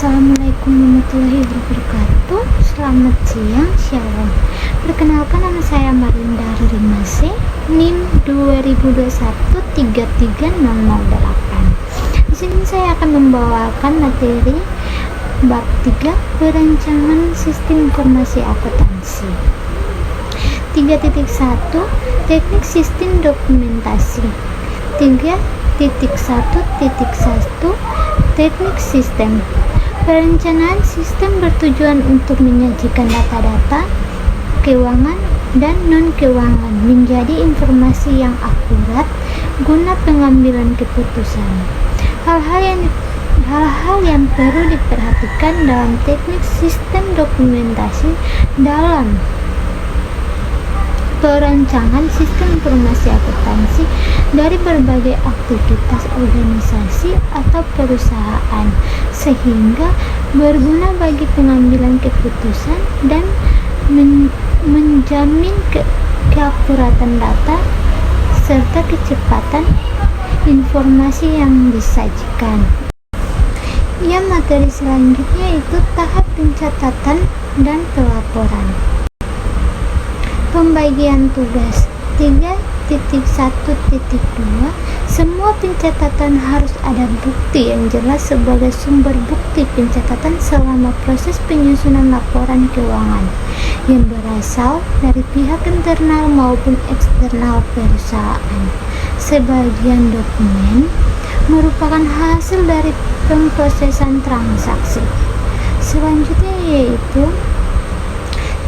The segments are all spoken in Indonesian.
Assalamualaikum warahmatullahi wabarakatuh. Selamat siang, shalom. Perkenalkan, nama saya Marinda Rimase, NIM 2021-33008. Di sini saya akan membawakan materi bab 3, perancangan sistem informasi akuntansi. 3.1 Teknik sistem dokumentasi. 3.1.1 Teknik sistem. Perencanaan sistem bertujuan untuk menyajikan data-data keuangan dan non-keuangan menjadi informasi yang akurat guna pengambilan keputusan. Hal-hal yang perlu diperhatikan dalam teknik sistem dokumentasi dalam perancangan sistem informasi akuntansi dari berbagai aktivitas organisasi atau perusahaan, sehingga berguna bagi pengambilan keputusan dan menjamin keakuratan data serta kecepatan informasi yang disajikan. Materi selanjutnya itu tahap pencatatan dan pelaporan. Pembagian tugas. 3.1.2 Semua pencatatan harus ada bukti yang jelas sebagai sumber bukti pencatatan selama proses penyusunan laporan keuangan yang berasal dari pihak internal maupun eksternal perusahaan. Sebagian dokumen merupakan hasil dari pemrosesan transaksi. Selanjutnya yaitu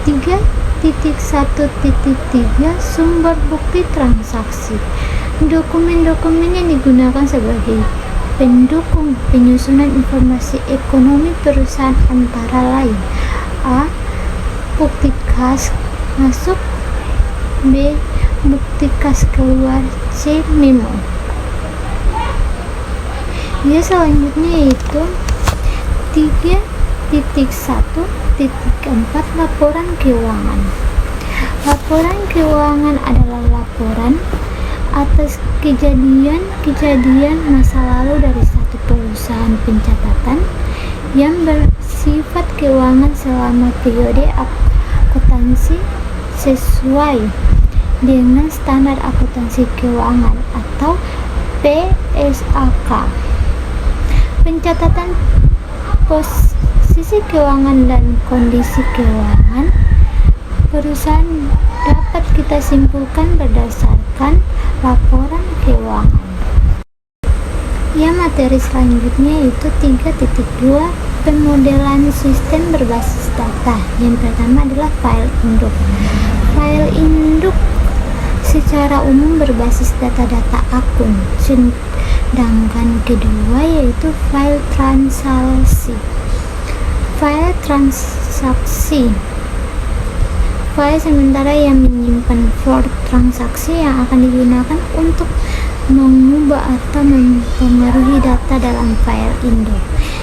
3.1.3 Sumber bukti transaksi. Dokumen-dokumen yang digunakan sebagai pendukung penyusunan informasi ekonomi perusahaan antara lain: A. Bukti kas masuk, B. Bukti kas keluar, C. Memo. Selanjutnya yaitu 3.1.4 Laporan keuangan. Laporan keuangan adalah laporan atas kejadian masa lalu dari satu perusahaan pencatatan yang bersifat keuangan selama periode akuntansi sesuai dengan standar akuntansi keuangan atau PSAK. Pencatatan posisi keuangan dan kondisi keuangan perusahaan dapat kita simpulkan berdasarkan laporan keuangan. Materi selanjutnya itu 3.2 Pemodelan sistem berbasis data. Yang pertama adalah file induk. File induk secara umum berbasis data-data akun, sedangkan kedua yaitu file transaksi. File transaksi, file sementara yang menyimpan for transaksi yang akan digunakan untuk mengubah atau mempengaruhi data dalam file induk.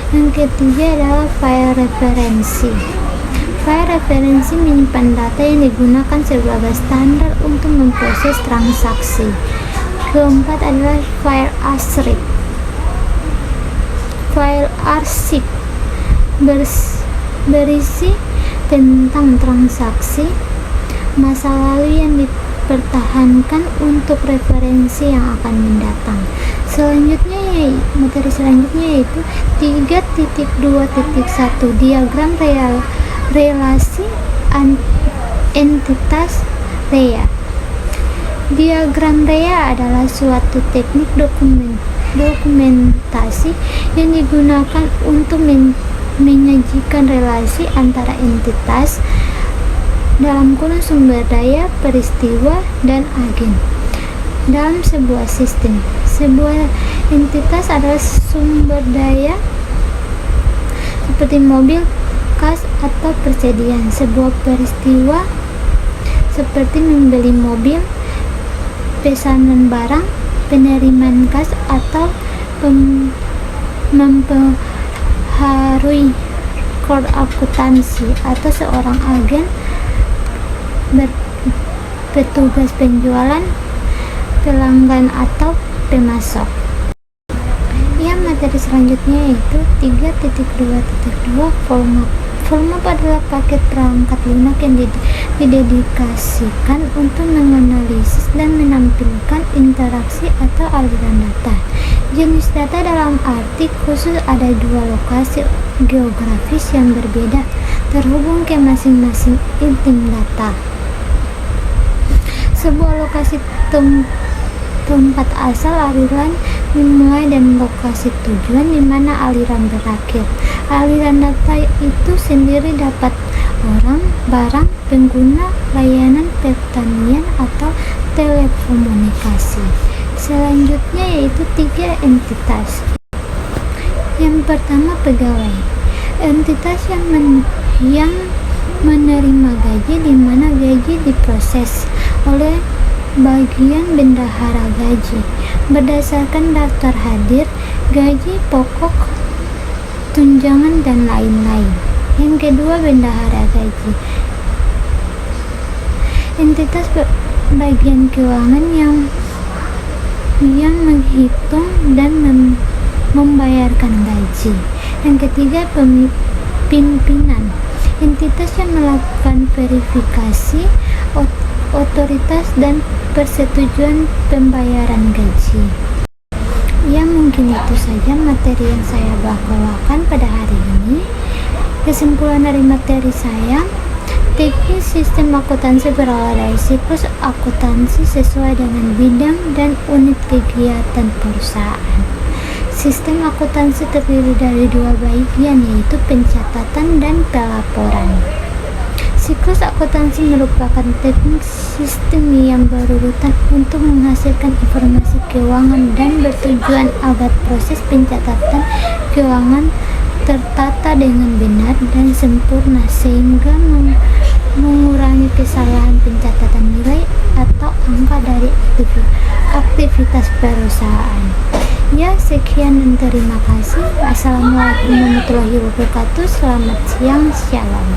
Yang ketiga adalah file referensi. File referensi menyimpan data yang digunakan sebagai standar untuk memproses transaksi. Keempat adalah file arsip. File arsip berisi tentang transaksi masa lalu yang dipertahankan untuk referensi yang akan mendatang. Materi selanjutnya yaitu 3.2.1 Diagram relasi entitas REA. Diagram REA adalah suatu teknik dokumentasi yang digunakan untuk menyajikan relasi antara entitas dalam kurun sumber daya, peristiwa, dan agen dalam sebuah sistem. Sebuah entitas adalah sumber daya seperti mobil, kas, atau persediaan. Sebuah peristiwa seperti membeli mobil, pesanan barang, penerimaan kas, atau mempengaruhi rekor akuntansi atau seorang agen petugas penjualan, pelanggan, atau pemasok. materi selanjutnya yaitu 3.2.2 Forma adalah paket perangkat lunak yang didedikasikan untuk menganalisis dan menampilkan interaksi atau aliran data. Jenis data dalam arti khusus ada dua lokasi geografis yang berbeda terhubung ke masing-masing intim data. Sebuah lokasi tempat asal aliran dimulai dan lokasi tujuan di mana aliran berakhir. Aliran data itu sendiri dapat orang, barang, pengguna, layanan pertanian atau telekomunikasi. Selanjutnya yaitu 3 entitas. Yang pertama pegawai. Entitas yang menerima gaji di mana gaji diproses oleh bagian bendahara gaji berdasarkan daftar hadir, gaji pokok, tunjangan dan lain-lain. Yang kedua bendahara gaji. Entitas bagian keuangan yang menghitung dan membayarkan gaji. Yang ketiga pimpinan. Entitas yang melakukan verifikasi otoritas dan persetujuan pembayaran gaji. Ya, mungkin itu saja materi yang saya bawakan pada hari ini. Kesimpulan dari materi saya, teknik sistem akuntansi berawal dari siklus akuntansi sesuai dengan bidang dan unit kegiatan perusahaan. Sistem akuntansi terdiri dari dua bagian, yaitu pencatatan dan pelaporan. Siklus akuntansi merupakan teknik sistem yang berurutan untuk menghasilkan informasi keuangan dan bertujuan agar proses pencatatan keuangan tertata dengan benar dan sempurna sehingga mengurangi kesalahan pencatatan nilai atau angka dari aktivitas perusahaan. Ya, sekian dan terima kasih. Assalamualaikum warahmatullahi wabarakatuh. Selamat siang, shalom.